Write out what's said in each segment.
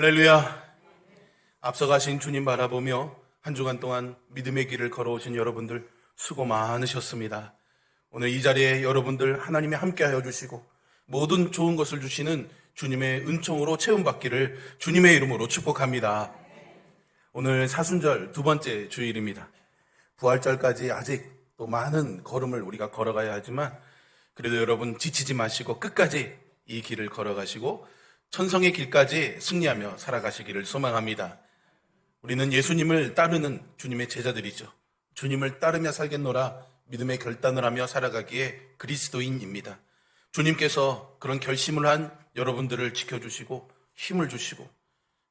할렐루야. 앞서가신 주님 바라보며 한 주간 동안 믿음의 길을 걸어오신 여러분들 수고 많으셨습니다. 오늘 이 자리에 여러분들 하나님이 함께하여 주시고 모든 좋은 것을 주시는 주님의 은총으로 채움받기를 주님의 이름으로 축복합니다. 오늘 사순절 두 번째 주일입니다. 부활절까지 아직 또 많은 걸음을 우리가 걸어가야 하지만 그래도 여러분 지치지 마시고 끝까지 이 길을 걸어가시고 천성의 길까지 승리하며 살아가시기를 소망합니다. 우리는 예수님을 따르는 주님의 제자들이죠. 주님을 따르며 살겠노라 믿음의 결단을 하며 살아가기에 그리스도인입니다. 주님께서 그런 결심을 한 여러분들을 지켜주시고 힘을 주시고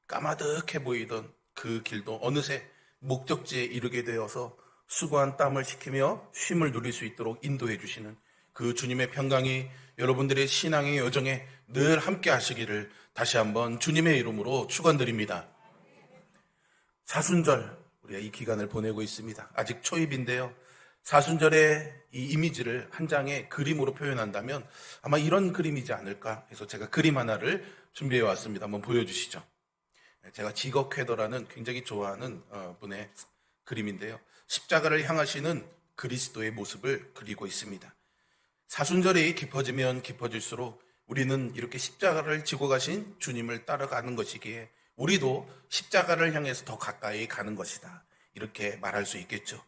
까마득해 보이던 그 길도 어느새 목적지에 이르게 되어서 수고한 땀을 식히며 쉼을 누릴 수 있도록 인도해 주시는 그 주님의 평강이 여러분들의 신앙의 여정에 늘 함께 하시기를 다시 한번 주님의 이름으로 축원드립니다. 사순절 우리가 이 기간을 보내고 있습니다. 아직 초입인데요. 사순절의 이 이미지를 한 장의 그림으로 표현한다면 아마 이런 그림이지 않을까 해서 제가 그림 하나를 준비해 왔습니다. 한번 보여주시죠. 제가 지거쾌더라는 굉장히 좋아하는 분의 그림인데요. 십자가를 향하시는 그리스도의 모습을 그리고 있습니다. 사순절이 깊어지면 깊어질수록 우리는 이렇게 십자가를 지고 가신 주님을 따라가는 것이기에 우리도 십자가를 향해서 더 가까이 가는 것이다. 이렇게 말할 수 있겠죠.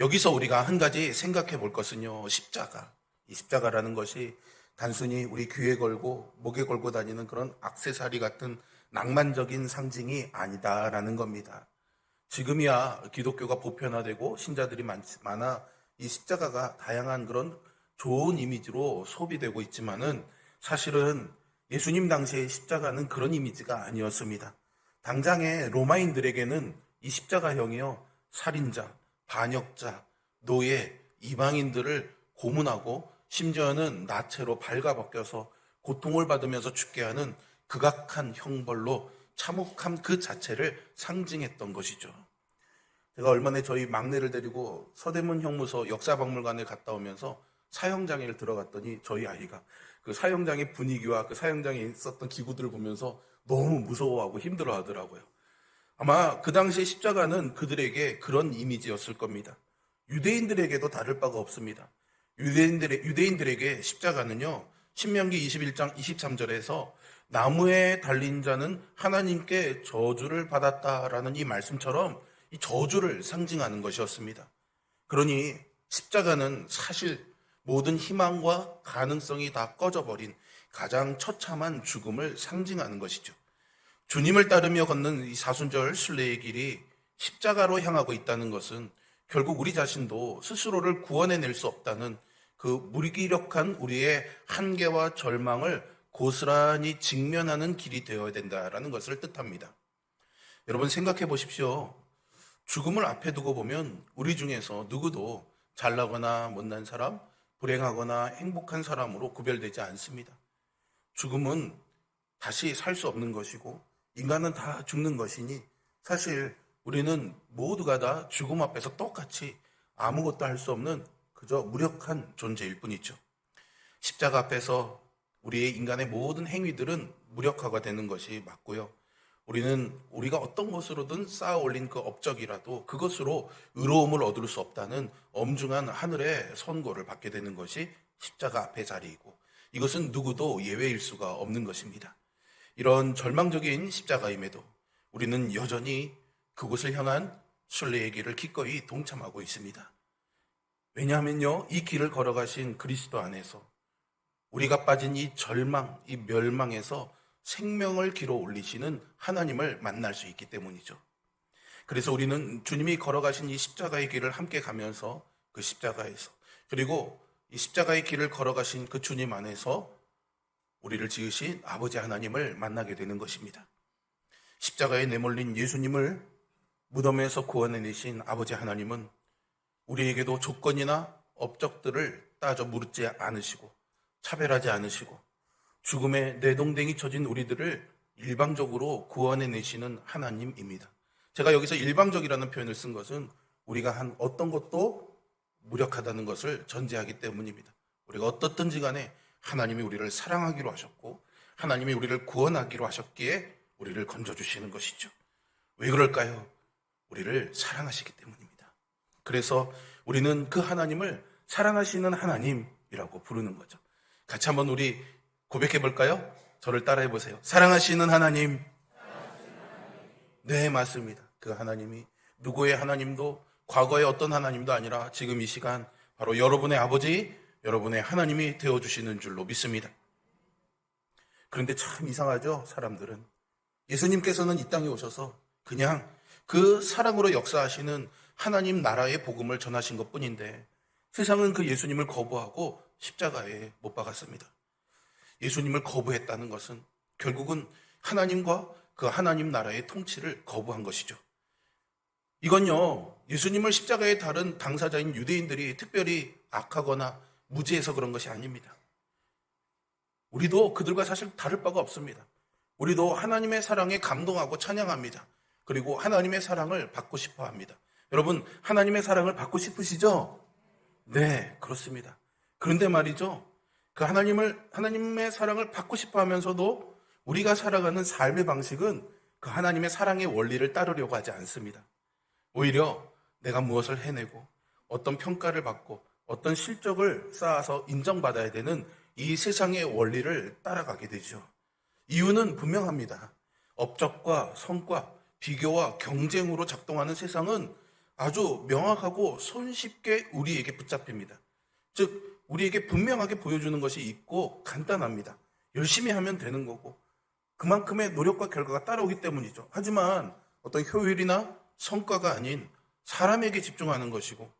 여기서 우리가 한 가지 생각해 볼 것은요. 십자가. 이 십자가라는 것이 단순히 우리 귀에 걸고 목에 걸고 다니는 그런 액세서리 같은 낭만적인 상징이 아니다라는 겁니다. 지금이야 기독교가 보편화되고 신자들이 많아 이 십자가가 다양한 그런 좋은 이미지로 소비되고 있지만은 사실은 예수님 당시의 십자가는 그런 이미지가 아니었습니다. 당장의 로마인들에게는 이 십자가형이요 살인자, 반역자, 노예, 이방인들을 고문하고 심지어는 나체로 발가벗겨서 고통을 받으면서 죽게 하는 극악한 형벌로 참혹함 그 자체를 상징했던 것이죠. 제가 얼마 전에 저희 막내를 데리고 서대문 형무소 역사박물관에 갔다 오면서 사형장에를 들어갔더니 저희 아이가 그 사형장의 분위기와 그 사형장에 있었던 기구들을 보면서 너무 무서워하고 힘들어 하더라고요. 아마 그 당시에 십자가는 그들에게 그런 이미지였을 겁니다. 유대인들에게도 다를 바가 없습니다. 유대인들에게 십자가는요, 신명기 21장 23절에서 나무에 달린 자는 하나님께 저주를 받았다라는 이 말씀처럼 이 저주를 상징하는 것이었습니다. 그러니 십자가는 사실 모든 희망과 가능성이 다 꺼져버린 가장 처참한 죽음을 상징하는 것이죠. 주님을 따르며 걷는 이 사순절 순례의 길이 십자가로 향하고 있다는 것은 결국 우리 자신도 스스로를 구원해낼 수 없다는 그 무기력한 우리의 한계와 절망을 고스란히 직면하는 길이 되어야 된다라는 것을 뜻합니다. 여러분 생각해 보십시오. 죽음을 앞에 두고 보면 우리 중에서 누구도 잘나거나 못난 사람, 불행하거나 행복한 사람으로 구별되지 않습니다. 죽음은 다시 살 수 없는 것이고 인간은 다 죽는 것이니 사실 우리는 모두가 다 죽음 앞에서 똑같이 아무것도 할 수 없는 그저 무력한 존재일 뿐이죠. 십자가 앞에서 우리의 인간의 모든 행위들은 무력화가 되는 것이 맞고요. 우리가 어떤 것으로든 쌓아 올린 그 업적이라도 그것으로 의로움을 얻을 수 없다는 엄중한 하늘의 선고를 받게 되는 것이 십자가 앞의 자리이고 이것은 누구도 예외일 수가 없는 것입니다. 이런 절망적인 십자가임에도 우리는 여전히 그곳을 향한 순례의 길을 기꺼이 동참하고 있습니다. 왜냐하면요, 이 길을 걸어가신 그리스도 안에서 우리가 빠진 이 절망, 이 멸망에서 생명을 길어 올리시는 하나님을 만날 수 있기 때문이죠. 그래서 우리는 주님이 걸어가신 이 십자가의 길을 함께 가면서 그 십자가에서 그리고 이 십자가의 길을 걸어가신 그 주님 안에서 우리를 지으신 아버지 하나님을 만나게 되는 것입니다. 십자가에 내몰린 예수님을 무덤에서 구원해내신 아버지 하나님은 우리에게도 조건이나 업적들을 따져 묻지 않으시고 차별하지 않으시고 죽음에 내동댕이 쳐진 우리들을 일방적으로 구원해내시는 하나님입니다. 제가 여기서 일방적이라는 표현을 쓴 것은 우리가 한 어떤 것도 무력하다는 것을 전제하기 때문입니다. 우리가 어떻든지 간에 하나님이 우리를 사랑하기로 하셨고 하나님이 우리를 구원하기로 하셨기에 우리를 건져주시는 것이죠. 왜 그럴까요? 우리를 사랑하시기 때문입니다. 그래서 우리는 그 하나님을 사랑하시는 하나님이라고 부르는 거죠. 같이 한번 우리 고백해 볼까요? 저를 따라해 보세요. 사랑하시는 하나님. 네, 맞습니다. 그 하나님이 누구의 하나님도 과거의 어떤 하나님도 아니라 지금 이 시간 바로 여러분의 아버지, 여러분의 하나님이 되어주시는 줄로 믿습니다. 그런데 참 이상하죠, 사람들은. 예수님께서는 이 땅에 오셔서 그냥 그 사랑으로 역사하시는 하나님 나라의 복음을 전하신 것 뿐인데 세상은 그 예수님을 거부하고 십자가에 못 박았습니다. 예수님을 거부했다는 것은 결국은 하나님과 그 하나님 나라의 통치를 거부한 것이죠. 이건요, 예수님을 십자가에 달은 당사자인 유대인들이 특별히 악하거나 무지해서 그런 것이 아닙니다. 우리도 그들과 사실 다를 바가 없습니다. 우리도 하나님의 사랑에 감동하고 찬양합니다. 그리고 하나님의 사랑을 받고 싶어 합니다. 여러분, 하나님의 사랑을 받고 싶으시죠? 네, 그렇습니다. 그런데 말이죠, 그 하나님의 사랑을 받고 싶어 하면서도 우리가 살아가는 삶의 방식은 그 하나님의 사랑의 원리를 따르려고 하지 않습니다. 오히려 내가 무엇을 해내고 어떤 평가를 받고 어떤 실적을 쌓아서 인정받아야 되는 이 세상의 원리를 따라가게 되죠. 이유는 분명합니다. 업적과 성과, 비교와 경쟁으로 작동하는 세상은 아주 명확하고 손쉽게 우리에게 붙잡힙니다. 즉, 우리에게 분명하게 보여주는 것이 있고 간단합니다. 열심히 하면 되는 거고 그만큼의 노력과 결과가 따라오기 때문이죠. 하지만 어떤 효율이나 성과가 아닌 사람에게 집중하는 것이고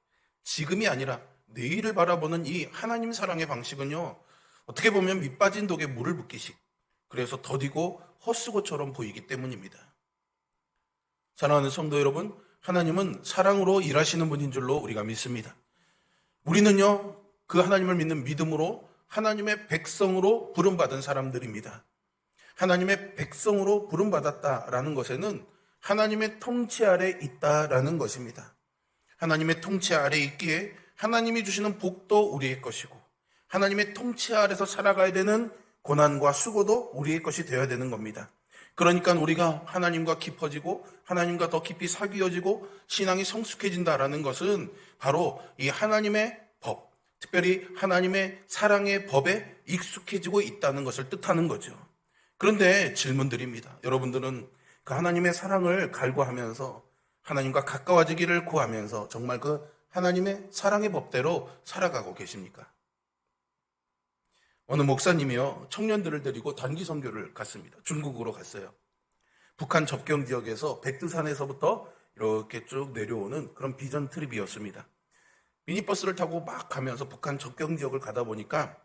지금이 아니라 내일을 바라보는 이 하나님 사랑의 방식은요, 어떻게 보면 밑빠진 독에 물을 붓기식, 그래서 더디고 헛수고처럼 보이기 때문입니다. 사랑하는 성도 여러분, 하나님은 사랑으로 일하시는 분인 줄로 우리가 믿습니다. 우리는요, 그 하나님을 믿는 믿음으로 하나님의 백성으로 부름받은 사람들입니다. 하나님의 백성으로 부름받았다라는 것에는 하나님의 통치 아래 있다라는 것입니다. 하나님의 통치 아래 있기에 하나님이 주시는 복도 우리의 것이고 하나님의 통치 아래서 살아가야 되는 고난과 수고도 우리의 것이 되어야 되는 겁니다. 그러니까 우리가 하나님과 깊어지고 하나님과 더 깊이 사귀어지고 신앙이 성숙해진다라는 것은 바로 이 하나님의 법, 특별히 하나님의 사랑의 법에 익숙해지고 있다는 것을 뜻하는 거죠. 그런데 질문드립니다. 여러분들은 그 하나님의 사랑을 갈구하면서 하나님과 가까워지기를 구하면서 정말 그 하나님의 사랑의 법대로 살아가고 계십니까? 어느 목사님이요, 청년들을 데리고 단기 선교를 갔습니다. 중국으로 갔어요. 북한 접경 지역에서 백두산에서부터 이렇게 쭉 내려오는 그런 비전 트립이었습니다. 미니버스를 타고 막 가면서 북한 접경 지역을 가다 보니까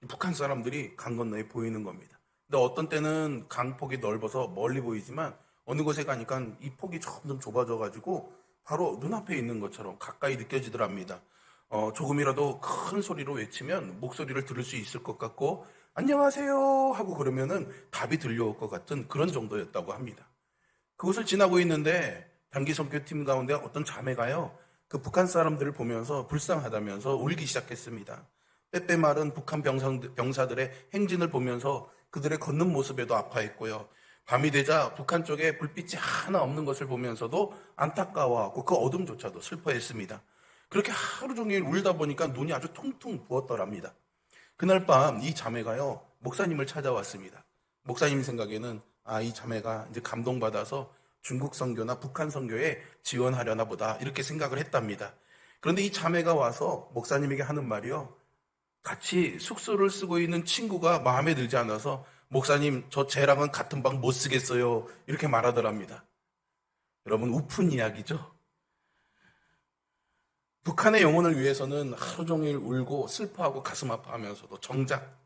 북한 사람들이 강 건너에 보이는 겁니다. 근데 어떤 때는 강폭이 넓어서 멀리 보이지만 어느 곳에 가니까 이 폭이 점점 좁아져가지고 바로 눈앞에 있는 것처럼 가까이 느껴지더랍니다. 조금이라도 큰 소리로 외치면 목소리를 들을 수 있을 것 같고 안녕하세요 하고 그러면은 답이 들려올 것 같은 그런 정도였다고 합니다. 그곳을 지나고 있는데 단기 선교팀 가운데 어떤 자매가요, 그 북한 사람들을 보면서 불쌍하다면서 울기 시작했습니다. 빼빼 마른 북한 병사들의 행진을 보면서 그들의 걷는 모습에도 아파했고요. 밤이 되자 북한 쪽에 불빛이 하나 없는 것을 보면서도 안타까워하고 그 어둠조차도 슬퍼했습니다. 그렇게 하루 종일 울다 보니까 눈이 아주 퉁퉁 부었더랍니다. 그날 밤 이 자매가요, 목사님을 찾아왔습니다. 목사님 생각에는 이 자매가 이제 감동받아서 중국 선교나 북한 선교에 지원하려나 보다 이렇게 생각을 했답니다. 그런데 이 자매가 와서 목사님에게 하는 말이요, 같이 숙소를 쓰고 있는 친구가 마음에 들지 않아서 목사님, 저 쟤랑은 같은 방 못 쓰겠어요 이렇게 말하더랍니다. 여러분, 우픈 이야기죠. 북한의 영혼을 위해서는 하루 종일 울고 슬퍼하고 가슴 아파하면서도 정작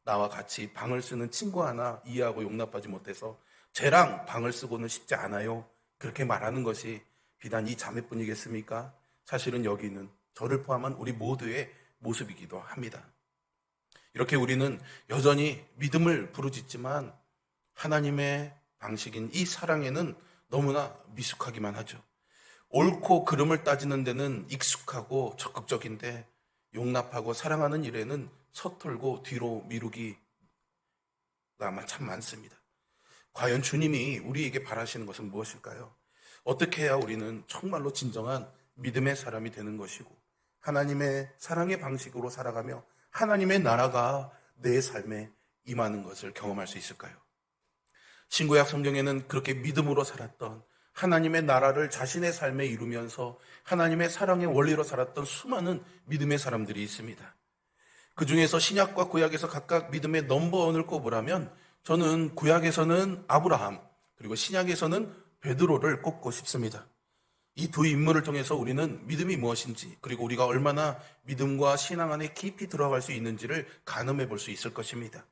나와 같이 방을 쓰는 친구 하나 이해하고 용납하지 못해서 쟤랑 방을 쓰고는 싶지 않아요 그렇게 말하는 것이 비단 이 자매뿐이겠습니까? 사실은 여기는 저를 포함한 우리 모두의 모습이기도 합니다. 이렇게 우리는 여전히 믿음을 부르짖지만 하나님의 방식인 이 사랑에는 너무나 미숙하기만 하죠. 옳고 그름을 따지는 데는 익숙하고 적극적인데 용납하고 사랑하는 일에는 서툴고 뒤로 미루기가 참 많습니다. 과연 주님이 우리에게 바라시는 것은 무엇일까요? 어떻게 해야 우리는 정말로 진정한 믿음의 사람이 되는 것이고 하나님의 사랑의 방식으로 살아가며 하나님의 나라가 내 삶에 임하는 것을 경험할 수 있을까요? 신구약 성경에는 그렇게 믿음으로 살았던, 하나님의 나라를 자신의 삶에 이루면서 하나님의 사랑의 원리로 살았던 수많은 믿음의 사람들이 있습니다. 그 중에서 신약과 구약에서 각각 믿음의 넘버원을 꼽으라면 저는 구약에서는 아브라함, 그리고 신약에서는 베드로를 꼽고 싶습니다. 이 두 인물을 통해서 우리는 믿음이 무엇인지, 그리고 우리가 얼마나 믿음과 신앙 안에 깊이 들어갈 수 있는지를 가늠해 볼 수 있을 것입니다.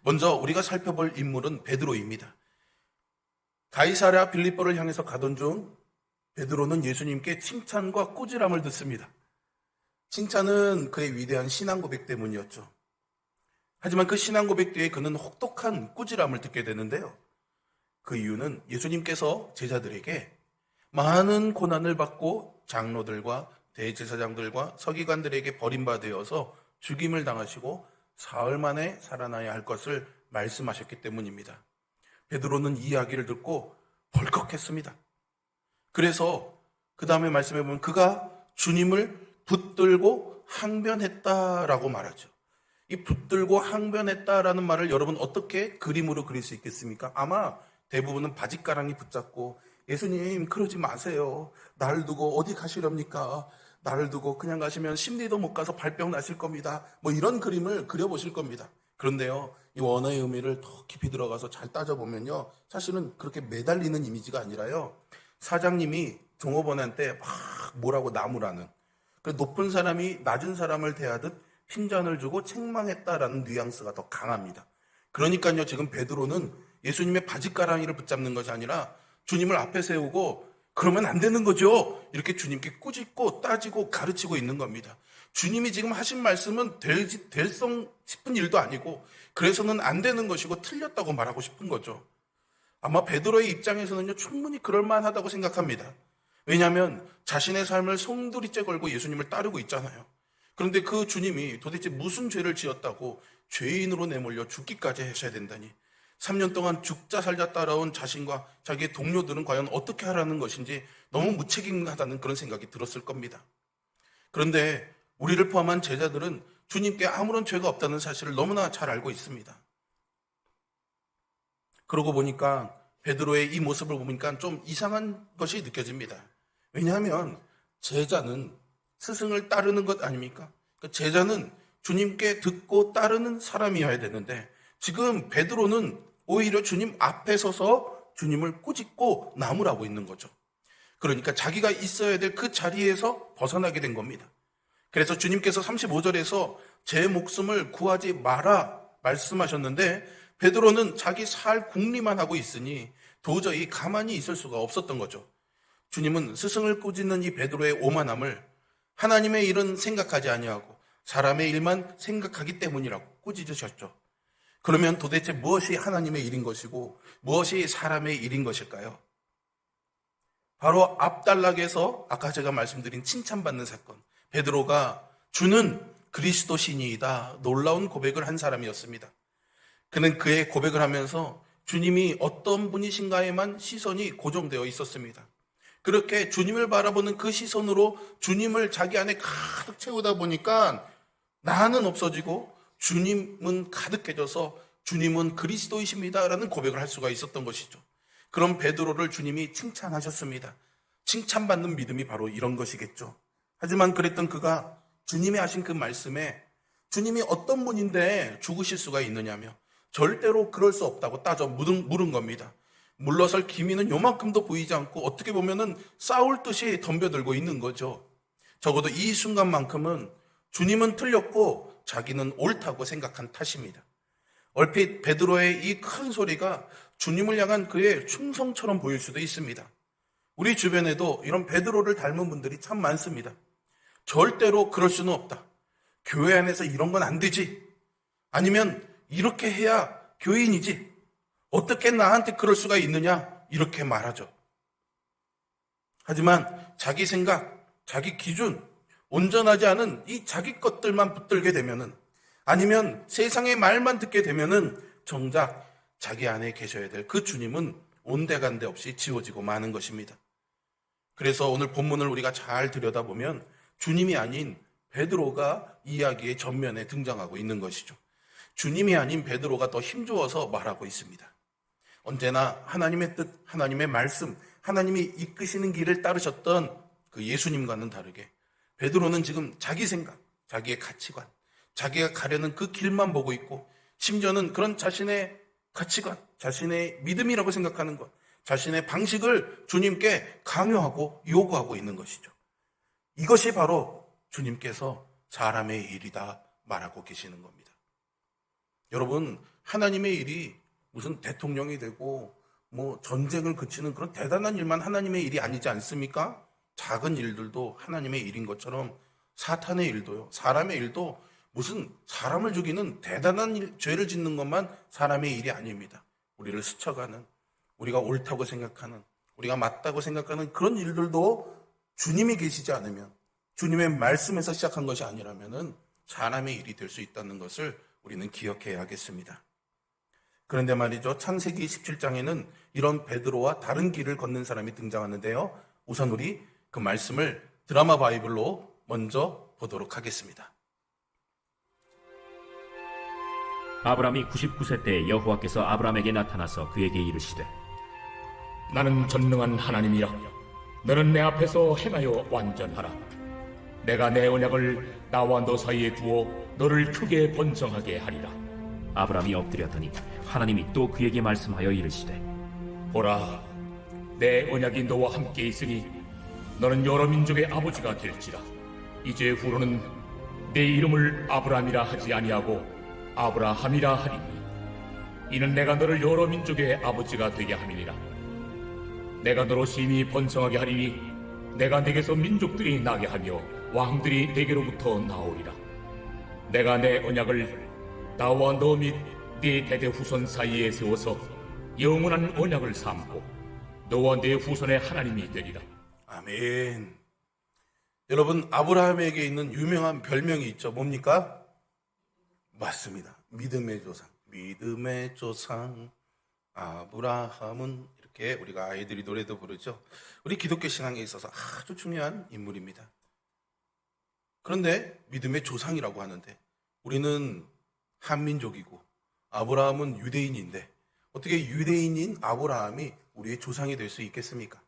먼저 우리가 살펴볼 인물은 베드로입니다. 가이사랴 빌립보를 향해서 가던 중 베드로는 예수님께 칭찬과 꾸지람을 듣습니다. 칭찬은 그의 위대한 신앙 고백 때문이었죠. 하지만 그 신앙 고백 뒤에 그는 혹독한 꾸지람을 듣게 되는데요. 그 이유는 예수님께서 제자들에게 많은 고난을 받고 장로들과 대제사장들과 서기관들에게 버림받아서 죽임을 당하시고 사흘 만에 살아나야 할 것을 말씀하셨기 때문입니다. 베드로는 이 이야기를 듣고 벌컥했습니다. 그래서 그 다음에 말씀해 보면 그가 주님을 붙들고 항변했다라고 말하죠. 이 붙들고 항변했다라는 말을 여러분 어떻게 그림으로 그릴 수 있겠습니까? 아마 대부분은 바짓가랑이 붙잡고 예수님 그러지 마세요. 나를 두고 어디 가시렵니까? 나를 두고 그냥 가시면 심리도 못 가서 발병 나실 겁니다. 뭐 이런 그림을 그려보실 겁니다. 그런데요, 이 원어의 의미를 더 깊이 들어가서 잘 따져보면요, 사실은 그렇게 매달리는 이미지가 아니라요, 사장님이 종업원한테 막 뭐라고 나무라는, 높은 사람이 낮은 사람을 대하듯 핀잔을 주고 책망했다라는 뉘앙스가 더 강합니다. 그러니까요, 지금 베드로는 예수님의 바짓가랑이를 붙잡는 것이 아니라 주님을 앞에 세우고 그러면 안 되는 거죠. 이렇게 주님께 꾸짖고 따지고 가르치고 있는 겁니다. 주님이 지금 하신 말씀은 될성 싶은 일도 아니고 그래서는 안 되는 것이고 틀렸다고 말하고 싶은 거죠. 아마 베드로의 입장에서는요, 충분히 그럴만하다고 생각합니다. 왜냐하면 자신의 삶을 송두리째 걸고 예수님을 따르고 있잖아요. 그런데 그 주님이 도대체 무슨 죄를 지었다고 죄인으로 내몰려 죽기까지 하셔야 된다니, 3년 동안 죽자 살자 따라온 자신과 자기의 동료들은 과연 어떻게 하라는 것인지 너무 무책임하다는 그런 생각이 들었을 겁니다. 그런데 우리를 포함한 제자들은 주님께 아무런 죄가 없다는 사실을 너무나 잘 알고 있습니다. 그러고 보니까 베드로의 이 모습을 보니까 좀 이상한 것이 느껴집니다. 왜냐하면 제자는 스승을 따르는 것 아닙니까? 제자는 주님께 듣고 따르는 사람이어야 되는데 지금 베드로는 오히려 주님 앞에 서서 주님을 꾸짖고 나무라고 있는 거죠. 그러니까 자기가 있어야 될 그 자리에서 벗어나게 된 겁니다. 그래서 주님께서 35절에서 제 목숨을 구하지 마라 말씀하셨는데 베드로는 자기 살 궁리만 하고 있으니 도저히 가만히 있을 수가 없었던 거죠. 주님은 스승을 꾸짖는 이 베드로의 오만함을 하나님의 일은 생각하지 아니하고 사람의 일만 생각하기 때문이라고 꾸짖으셨죠. 그러면 도대체 무엇이 하나님의 일인 것이고 무엇이 사람의 일인 것일까요? 바로 앞단락에서 아까 제가 말씀드린 칭찬받는 사건, 베드로가 주는 그리스도신이이다 놀라운 고백을 한 사람이었습니다. 그는 그의 고백을 하면서 주님이 어떤 분이신가에만 시선이 고정되어 있었습니다. 그렇게 주님을 바라보는 그 시선으로 주님을 자기 안에 가득 채우다 보니까 나는 없어지고 주님은 가득해져서 주님은 그리스도이십니다라는 고백을 할 수가 있었던 것이죠. 그럼 베드로를 주님이 칭찬하셨습니다. 칭찬받는 믿음이 바로 이런 것이겠죠. 하지만 그랬던 그가 주님이 하신 그 말씀에 주님이 어떤 분인데 죽으실 수가 있느냐며 절대로 그럴 수 없다고 따져 물은 겁니다. 물러설 기미는 요만큼도 보이지 않고 어떻게 보면은 싸울 듯이 덤벼들고 있는 거죠. 적어도 이 순간만큼은 주님은 틀렸고 자기는 옳다고 생각한 탓입니다. 얼핏 베드로의 이 큰 소리가 주님을 향한 그의 충성처럼 보일 수도 있습니다. 우리 주변에도 이런 베드로를 닮은 분들이 참 많습니다. 절대로 그럴 수는 없다. 교회 안에서 이런 건 안 되지. 아니면 이렇게 해야 교인이지. 어떻게 나한테 그럴 수가 있느냐? 이렇게 말하죠. 하지만 자기 생각, 자기 기준, 온전하지 않은 이 자기 것들만 붙들게 되면은, 아니면 세상의 말만 듣게 되면은 정작 자기 안에 계셔야 될 그 주님은 온데간데 없이 지워지고 마는 것입니다. 그래서 오늘 본문을 우리가 잘 들여다보면 주님이 아닌 베드로가 이야기의 전면에 등장하고 있는 것이죠. 주님이 아닌 베드로가 더 힘주어서 말하고 있습니다. 언제나 하나님의 뜻, 하나님의 말씀, 하나님이 이끄시는 길을 따르셨던 그 예수님과는 다르게 베드로는 지금 자기 생각, 자기의 가치관, 자기가 가려는 그 길만 보고 있고 심지어는 그런 자신의 가치관, 자신의 믿음이라고 생각하는 것, 자신의 방식을 주님께 강요하고 요구하고 있는 것이죠. 이것이 바로 주님께서 사람의 일이다 말하고 계시는 겁니다. 여러분, 하나님의 일이 무슨 대통령이 되고 전쟁을 그치는 그런 대단한 일만 하나님의 일이 아니지 않습니까? 작은 일들도 하나님의 일인 것처럼 사탄의 일도요, 사람의 일도 무슨 사람을 죽이는 대단한 일, 죄를 짓는 것만 사람의 일이 아닙니다. 우리를 스쳐가는, 우리가 옳다고 생각하는, 우리가 맞다고 생각하는 그런 일들도 주님이 계시지 않으면, 주님의 말씀에서 시작한 것이 아니라면 사람의 일이 될 수 있다는 것을 우리는 기억해야 하겠습니다. 그런데 말이죠, 창세기 17장에는 이런 베드로와 다른 길을 걷는 사람이 등장하는데요. 우선 우리 그 말씀을 드라마 바이블로 먼저 보도록 하겠습니다. 아브라함이 99세 때 여호와께서 아브라함에게 나타나서 그에게 이르시되 나는 전능한 하나님이라. 너는 내 앞에서 행하여 완전하라. 내가 내 언약을 나와 너 사이에 두어 너를 크게 번성하게 하리라. 아브라함이 엎드렸더니 하나님이 또 그에게 말씀하여 이르시되 보라, 내 언약이 너와 함께 있으니 너는 여러 민족의 아버지가 될지라. 이제 후로는 내 이름을 아브라함이라 하지 아니하고 아브라함이라 하리니 이는 내가 너를 여러 민족의 아버지가 되게 함이니라. 내가 너로 심히 번성하게 하리니 내가 내게서 민족들이 나게 하며 왕들이 내게로부터 나오리라. 내가 내 언약을 나와 너 및 네 대대 후손 사이에 세워서 영원한 언약을 삼고 너와 네 후손의 하나님이 되리라. 아멘. 여러분, 아브라함에게 있는 유명한 별명이 있죠. 뭡니까? 맞습니다. 믿음의 조상. 믿음의 조상 아브라함은, 이렇게 우리가 아이들이 노래도 부르죠. 우리 기독교 신앙에 있어서 아주 중요한 인물입니다. 그런데 믿음의 조상이라고 하는데 우리는 한민족이고 아브라함은 유대인인데 어떻게 유대인인 아브라함이 우리의 조상이 될 수 있겠습니까?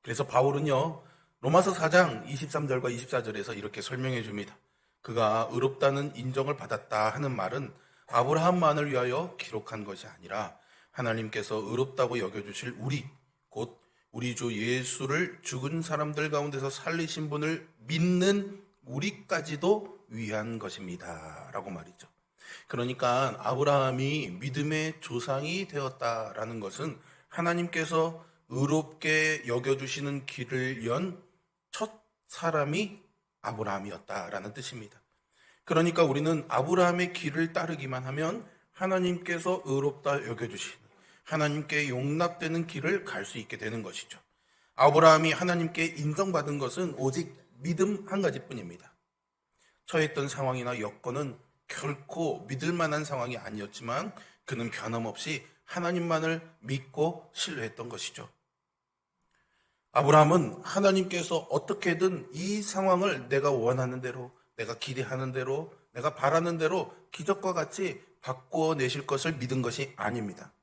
그래서 바울은요, 로마서 4장 23절과 24절에서 이렇게 설명해 줍니다. 그가 의롭다는 인정을 받았다 하는 말은 아브라함만을 위하여 기록한 것이 아니라 하나님께서 의롭다고 여겨주실 우리, 곧 우리 주 예수를 죽은 사람들 가운데서 살리신 분을 믿는 우리까지도 위한 것입니다 라고 말이죠. 그러니까 아브라함이 믿음의 조상이 되었다라는 것은 하나님께서 의롭게 여겨주시는 길을 연 첫 사람이 아브라함이었다라는 뜻입니다. 그러니까 우리는 아브라함의 길을 따르기만 하면 하나님께서 의롭다 여겨주시는, 하나님께 용납되는 길을 갈 수 있게 되는 것이죠. 아브라함이 하나님께 인정받은 것은 오직 믿음 한 가지뿐입니다. 처했던 상황이나 여건은 결코 믿을 만한 상황이 아니었지만 그는 변함없이 하나님만을 믿고 신뢰했던 것이죠. 아브라함은 하나님께서 어떻게든 이 상황을 내가 원하는 대로, 내가 기대하는 대로, 내가 바라는 대로 기적과 같이 바꿔내실 것을 믿은 것이 아닙니다.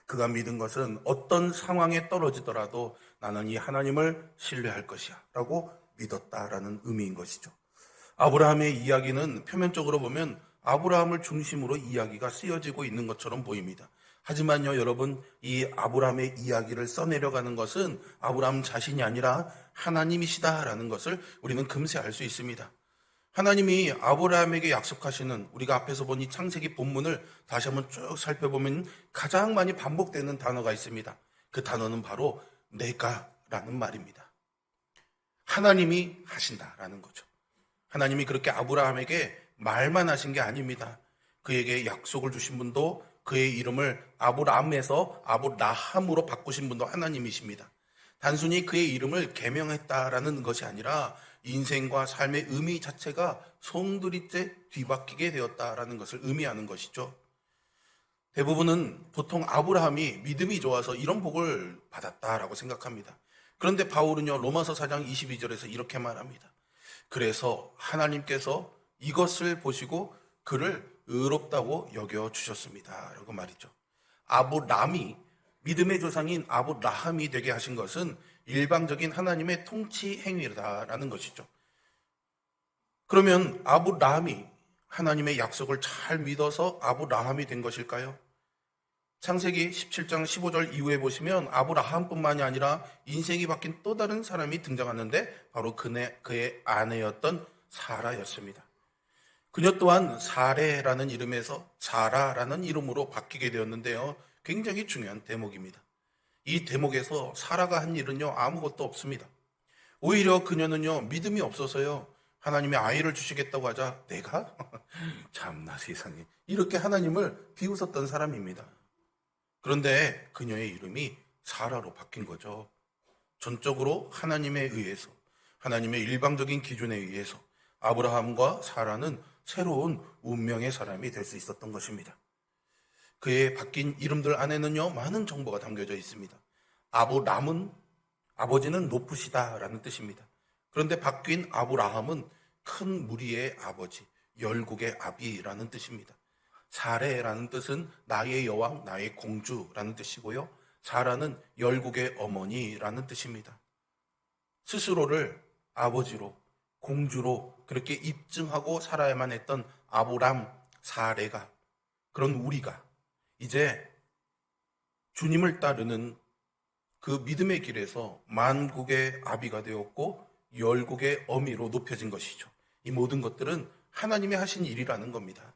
그가 믿은 것은 어떤 상황에 떨어지더라도 나는 이 하나님을 신뢰할 것이야 라고 믿었다라는 의미인 것이죠. 아브라함의 이야기는 표면적으로 보면 아브라함을 중심으로 이야기가 쓰여지고 있는 것처럼 보입니다. 하지만요, 여러분, 이 아브라함의 이야기를 써내려가는 것은 아브라함 자신이 아니라 하나님이시다라는 것을 우리는 금세 알 수 있습니다. 하나님이 아브라함에게 약속하시는, 우리가 앞에서 본 이 창세기 본문을 다시 한번 쭉 살펴보면 가장 많이 반복되는 단어가 있습니다. 그 단어는 바로 내가라는 말입니다. 하나님이 하신다라는 거죠. 하나님이 그렇게 아브라함에게 말만 하신 게 아닙니다. 그에게 약속을 주신 분도, 그의 이름을 아브람에서 아브라함으로 바꾸신 분도 하나님이십니다. 단순히 그의 이름을 계명했다라는 것이 아니라 인생과 삶의 의미 자체가 송두리째 뒤바뀌게 되었다라는 것을 의미하는 것이죠. 대부분은 보통 아브라함이 믿음이 좋아서 이런 복을 받았다라고 생각합니다. 그런데 바울은요, 로마서 4장 22절에서 이렇게 말합니다. 그래서 하나님께서 이것을 보시고 그를 의롭다고 여겨주셨습니다. 라고 말이죠. 아브람이 믿음의 조상인 아브라함이 되게 하신 것은 일방적인 하나님의 통치 행위다라는 것이죠. 그러면 아브라함이 하나님의 약속을 잘 믿어서 아브라함이 된 것일까요? 창세기 17장 15절 이후에 보시면 아브라함뿐만이 아니라 인생이 바뀐 또 다른 사람이 등장하는데 바로 그의 아내였던 사라였습니다. 그녀 또한 사레라는 이름에서 사라라는 이름으로 바뀌게 되었는데요. 굉장히 중요한 대목입니다. 이 대목에서 사라가 한 일은요, 아무것도 없습니다. 오히려 그녀는요, 믿음이 없어서요, 하나님의 아이를 주시겠다고 하자 내가? 참나 세상에. 이렇게 하나님을 비웃었던 사람입니다. 그런데 그녀의 이름이 사라로 바뀐 거죠. 전적으로 하나님에 의해서, 하나님의 일방적인 기준에 의해서 아브라함과 사라는 새로운 운명의 사람이 될 수 있었던 것입니다. 그의 바뀐 이름들 안에는요, 많은 정보가 담겨져 있습니다. 아브람은 아버지는 높으시다라는 뜻입니다. 그런데 바뀐 아브라함은 큰 무리의 아버지, 열국의 아비라는 뜻입니다. 사레라는 뜻은 나의 여왕, 나의 공주라는 뜻이고요. 사라는 열국의 어머니라는 뜻입니다. 스스로를 아버지로, 공주로 그렇게 입증하고 살아야만 했던 아브람, 사레가, 그런 우리가 이제 주님을 따르는 그 믿음의 길에서 만국의 아비가 되었고 열국의 어미로 높여진 것이죠. 이 모든 것들은 하나님이 하신 일이라는 겁니다.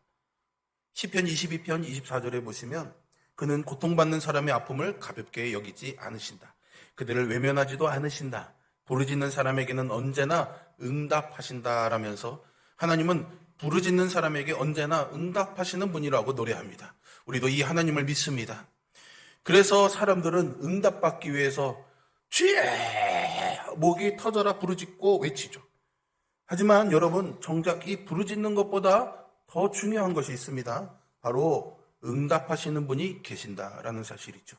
시편 22편 24절에 보시면 그는 고통받는 사람의 아픔을 가볍게 여기지 않으신다. 그들을 외면하지도 않으신다. 부르짖는 사람에게는 언제나 응답하신다라면서 하나님은 부르짖는 사람에게 언제나 응답하시는 분이라고 노래합니다. 우리도 이 하나님을 믿습니다. 그래서 사람들은 응답받기 위해서 쥐에 목이 터져라 부르짖고 외치죠. 하지만 여러분, 정작 이 부르짖는 것보다 더 중요한 것이 있습니다. 바로 응답하시는 분이 계신다라는 사실이죠.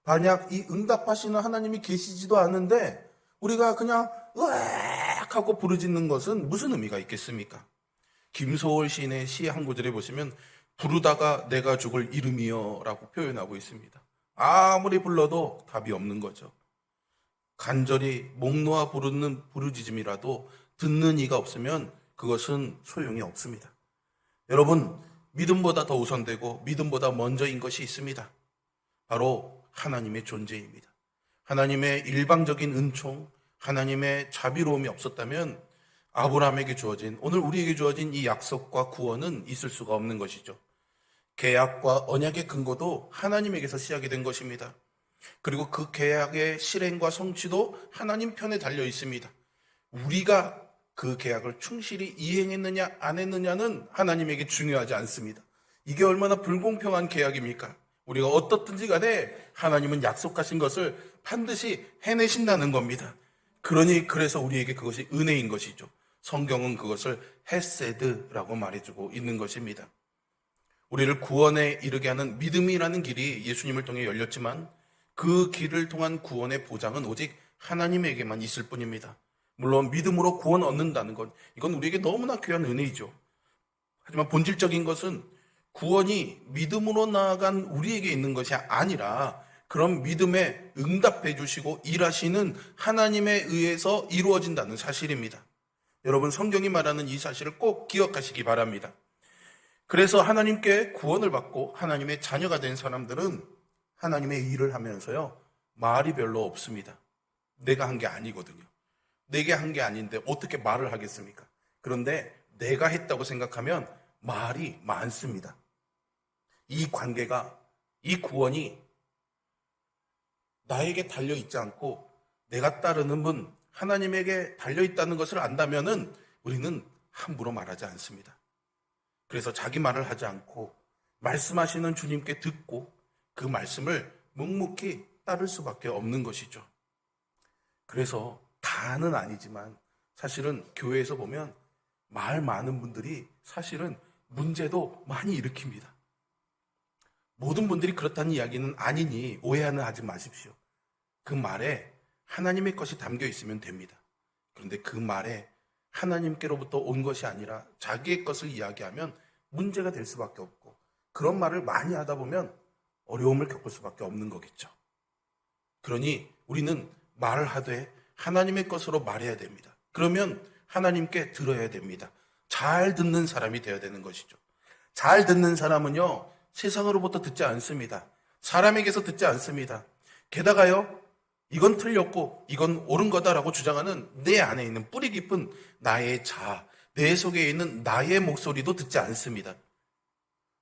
만약 이 응답하시는 하나님이 계시지도 않은데 우리가 그냥 으악 하고 부르짖는 것은 무슨 의미가 있겠습니까? 김소월 시인의 시 한 구절에 보시면 부르다가 내가 죽을 이름이여 라고 표현하고 있습니다. 아무리 불러도 답이 없는 거죠. 간절히 목 놓아 부르는 부르짖음이라도 듣는 이가 없으면 그것은 소용이 없습니다. 여러분, 믿음보다 더 우선되고 믿음보다 먼저인 것이 있습니다. 바로 하나님의 존재입니다. 하나님의 일방적인 은총, 하나님의 자비로움이 없었다면 아브라함에게 주어진, 오늘 우리에게 주어진 이 약속과 구원은 있을 수가 없는 것이죠. 계약과 언약의 근거도 하나님에게서 시작이 된 것입니다. 그리고 그 계약의 실행과 성취도 하나님 편에 달려 있습니다. 우리가 그 계약을 충실히 이행했느냐 안 했느냐는 하나님에게 중요하지 않습니다. 이게 얼마나 불공평한 계약입니까? 우리가 어떻든지 간에 하나님은 약속하신 것을 반드시 해내신다는 겁니다. 그래서 우리에게 그것이 은혜인 것이죠. 성경은 그것을 헤세드라고 말해주고 있는 것입니다. 우리를 구원에 이르게 하는 믿음이라는 길이 예수님을 통해 열렸지만 그 길을 통한 구원의 보장은 오직 하나님에게만 있을 뿐입니다. 물론 믿음으로 구원 얻는다는 것, 이건 우리에게 너무나 귀한 은혜이죠. 하지만 본질적인 것은 구원이 믿음으로 나아간 우리에게 있는 것이 아니라 그런 믿음에 응답해 주시고 일하시는 하나님에 의해서 이루어진다는 사실입니다. 여러분, 성경이 말하는 이 사실을 꼭 기억하시기 바랍니다. 그래서 하나님께 구원을 받고 하나님의 자녀가 된 사람들은 하나님의 일을 하면서요, 말이 별로 없습니다. 내가 한 게 아니거든요. 내게 한 게 아닌데 어떻게 말을 하겠습니까? 그런데 내가 했다고 생각하면 말이 많습니다. 이 관계가, 이 구원이 나에게 달려있지 않고 내가 따르는 분, 하나님에게 달려있다는 것을 안다면은 우리는 함부로 말하지 않습니다. 그래서 자기 말을 하지 않고 말씀하시는 주님께 듣고 그 말씀을 묵묵히 따를 수밖에 없는 것이죠. 그래서 다는 아니지만 사실은 교회에서 보면 말 많은 분들이 사실은 문제도 많이 일으킵니다. 모든 분들이 그렇다는 이야기는 아니니 오해는 하지 마십시오. 그 말에 하나님의 것이 담겨 있으면 됩니다. 그런데 그 말에 하나님께로부터 온 것이 아니라 자기의 것을 이야기하면 문제가 될 수밖에 없고, 그런 말을 많이 하다 보면 어려움을 겪을 수밖에 없는 거겠죠. 그러니 우리는 말을 하되 하나님의 것으로 말해야 됩니다. 그러면 하나님께 들어야 됩니다. 잘 듣는 사람이 되어야 되는 것이죠. 잘 듣는 사람은요, 세상으로부터 듣지 않습니다. 사람에게서 듣지 않습니다. 게다가요, 이건 틀렸고 이건 옳은 거다라고 주장하는 내 안에 있는 뿌리 깊은 나의 자아, 내 속에 있는 나의 목소리도 듣지 않습니다.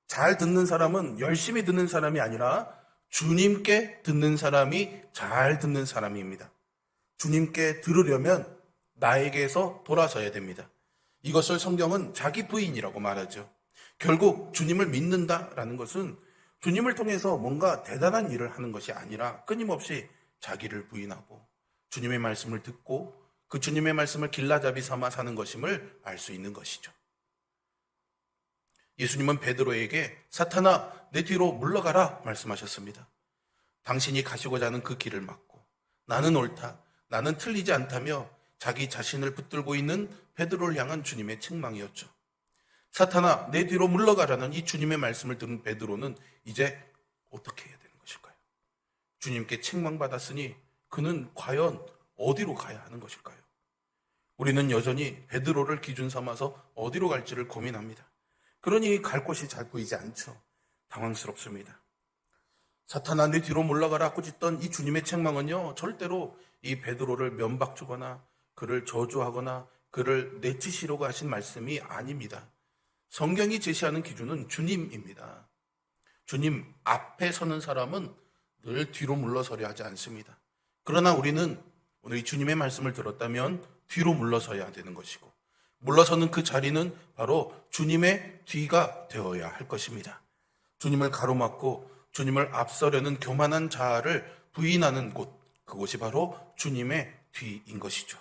잘 듣는 사람은 열심히 듣는 사람이 아니라 주님께 듣는 사람이 잘 듣는 사람입니다. 주님께 들으려면 나에게서 돌아서야 됩니다. 이것을 성경은 자기 부인이라고 말하죠. 결국 주님을 믿는다라는 것은 주님을 통해서 뭔가 대단한 일을 하는 것이 아니라 끊임없이 자기를 부인하고 주님의 말씀을 듣고 그 주님의 말씀을 길라잡이 삼아 사는 것임을 알 수 있는 것이죠. 예수님은 베드로에게 사탄아 내 뒤로 물러가라 말씀하셨습니다. 당신이 가시고자 하는 그 길을 막고 나는 옳다, 나는 틀리지 않다며 자기 자신을 붙들고 있는 베드로를 향한 주님의 책망이었죠. 사탄아 내 뒤로 물러가라는 이 주님의 말씀을 들은 베드로는 이제 어떻게 해야 되는 것일까요? 주님께 책망받았으니 그는 과연 어디로 가야 하는 것일까요? 우리는 여전히 베드로를 기준 삼아서 어디로 갈지를 고민합니다. 그러니 갈 곳이 잘 보이지 않죠. 당황스럽습니다. 사탄아 내 뒤로 물러가라 꾸짖던 이 주님의 책망은요, 절대로 이 베드로를 면박 주거나 그를 저주하거나 그를 내치시려고 하신 말씀이 아닙니다. 성경이 제시하는 기준은 주님입니다. 주님 앞에 서는 사람은 늘 뒤로 물러서려 하지 않습니다. 그러나 우리는 오늘 이 주님의 말씀을 들었다면 뒤로 물러서야 되는 것이고, 물러서는 그 자리는 바로 주님의 뒤가 되어야 할 것입니다. 주님을 가로막고 주님을 앞서려는 교만한 자아를 부인하는 곳, 그곳이 바로 주님의 뒤인 것이죠.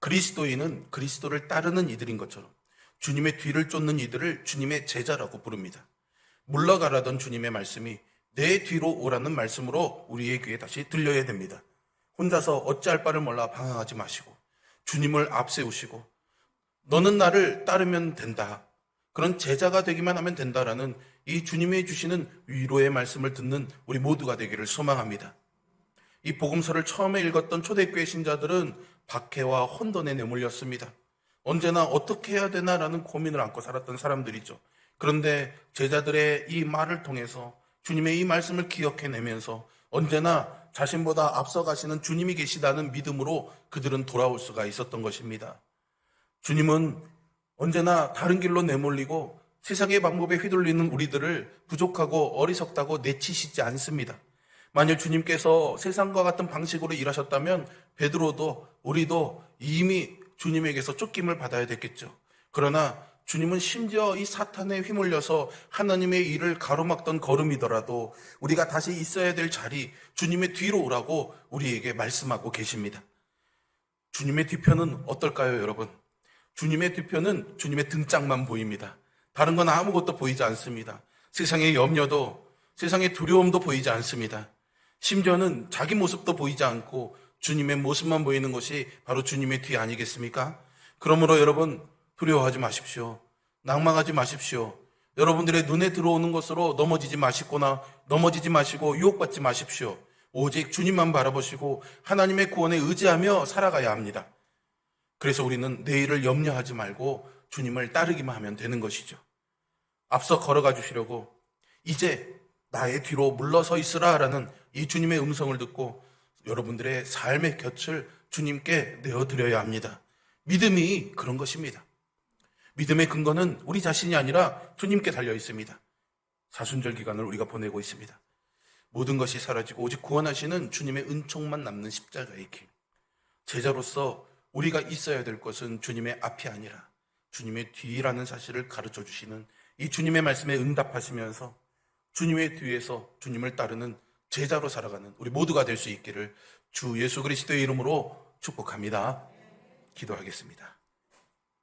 그리스도인은 그리스도를 따르는 이들인 것처럼 주님의 뒤를 쫓는 이들을 주님의 제자라고 부릅니다. 물러가라던 주님의 말씀이 내 뒤로 오라는 말씀으로 우리의 귀에 다시 들려야 됩니다. 혼자서 어찌할 바를 몰라 방황하지 마시고 주님을 앞세우시고 너는 나를 따르면 된다, 그런 제자가 되기만 하면 된다라는 이 주님이 주시는 위로의 말씀을 듣는 우리 모두가 되기를 소망합니다. 이 복음서를 처음에 읽었던 초대교회 신자들은 박해와 혼돈에 내몰렸습니다. 언제나 어떻게 해야 되나라는 고민을 안고 살았던 사람들이죠. 그런데 제자들의 이 말을 통해서 주님의 이 말씀을 기억해내면서 언제나 자신보다 앞서가시는 주님이 계시다는 믿음으로 그들은 돌아올 수가 있었던 것입니다. 주님은 언제나 다른 길로 내몰리고 세상의 방법에 휘둘리는 우리들을 부족하고 어리석다고 내치시지 않습니다. 만일 주님께서 세상과 같은 방식으로 일하셨다면 베드로도 우리도 이미 주님에게서 쫓김을 받아야 됐겠죠. 그러나 주님은 심지어 이 사탄에 휘말려서 하나님의 일을 가로막던 걸음이더라도 우리가 다시 있어야 될 자리, 주님의 뒤로 오라고 우리에게 말씀하고 계십니다. 주님의 뒤편은 어떨까요, 여러분? 주님의 뒤편은 주님의 등짝만 보입니다. 다른 건 아무것도 보이지 않습니다. 세상의 염려도, 세상의 두려움도 보이지 않습니다. 심지어는 자기 모습도 보이지 않고 주님의 모습만 보이는 것이 바로 주님의 뒤 아니겠습니까? 그러므로 여러분, 두려워하지 마십시오. 낭망하지 마십시오. 여러분들의 눈에 들어오는 것으로 넘어지지 마시거나 넘어지지 마시고 유혹받지 마십시오. 오직 주님만 바라보시고 하나님의 구원에 의지하며 살아가야 합니다. 그래서 우리는 내일을 염려하지 말고 주님을 따르기만 하면 되는 것이죠. 앞서 걸어가 주시려고 이제 나의 뒤로 물러서 있으라라는 이 주님의 음성을 듣고 여러분들의 삶의 곁을 주님께 내어드려야 합니다. 믿음이 그런 것입니다. 믿음의 근거는 우리 자신이 아니라 주님께 달려 있습니다. 사순절 기간을 우리가 보내고 있습니다. 모든 것이 사라지고 오직 구원하시는 주님의 은총만 남는 십자가의 길. 제자로서 우리가 있어야 될 것은 주님의 앞이 아니라 주님의 뒤라는 사실을 가르쳐 주시는 이 주님의 말씀에 응답하시면서 주님의 뒤에서 주님을 따르는 제자로 살아가는 우리 모두가 될 수 있기를 주 예수 그리스도의 이름으로 축복합니다. 기도하겠습니다.